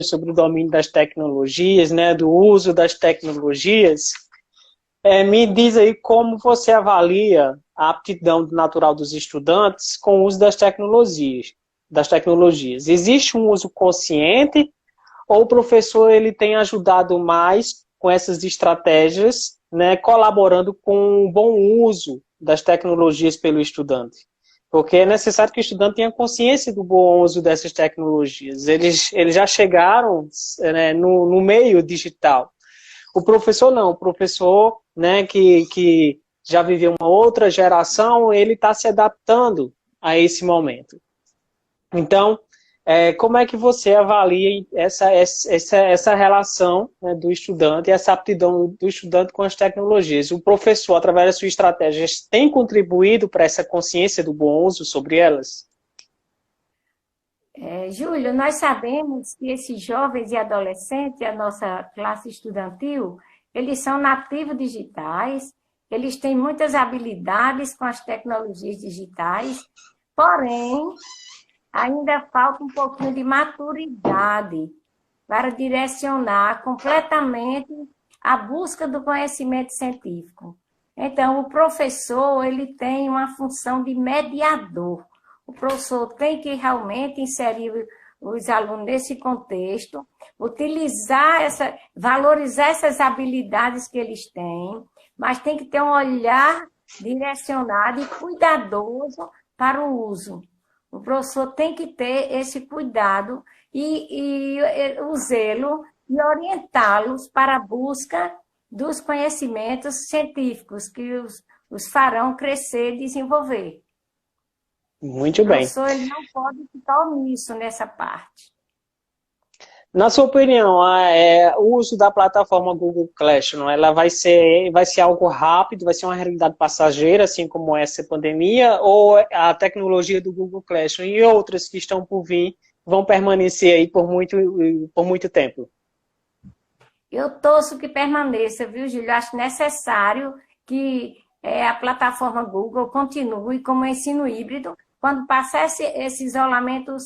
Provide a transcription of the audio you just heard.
sobre o domínio das tecnologias, né, do uso das tecnologias. Me diz aí como você avalia a aptidão natural dos estudantes com o uso das tecnologias. Existe um uso consciente ou o professor ele tem ajudado mais com essas estratégias, né, colaborando com um bom uso das tecnologias pelo estudante? Porque é necessário que o estudante tenha consciência do bom uso dessas tecnologias. Eles já chegaram, né, no meio digital. O professor não, o professor, né, que já viveu uma outra geração, ele está se adaptando a esse momento. Então, como é que você avalia essa relação, né, do estudante, essa aptidão do estudante com as tecnologias? O professor, através das suas estratégias, tem contribuído para essa consciência do bom uso sobre elas? Júlio, nós sabemos que esses jovens e adolescentes, a nossa classe estudantil, eles são nativos digitais, eles têm muitas habilidades com as tecnologias digitais, porém, ainda falta um pouquinho de maturidade para direcionar completamente a busca do conhecimento científico. Então, o professor, ele tem uma função de mediador. O professor tem que realmente inserir os alunos nesse contexto, valorizar essas habilidades que eles têm, mas tem que ter um olhar direcionado e cuidadoso para o uso. O professor tem que ter esse cuidado e o zelo e orientá-los para a busca dos conhecimentos científicos que os farão crescer e desenvolver. O Muito bem. professor ele não pode ficar omisso nessa parte. Na sua opinião, o uso da plataforma Google Classroom, ela vai ser algo rápido, vai ser uma realidade passageira, assim como essa pandemia, ou a tecnologia do Google Classroom e outras que estão por vir vão permanecer aí por muito tempo? Eu torço que permaneça, viu, Júlio? Acho necessário que a plataforma Google continue como ensino híbrido. Quando passar esse isolamento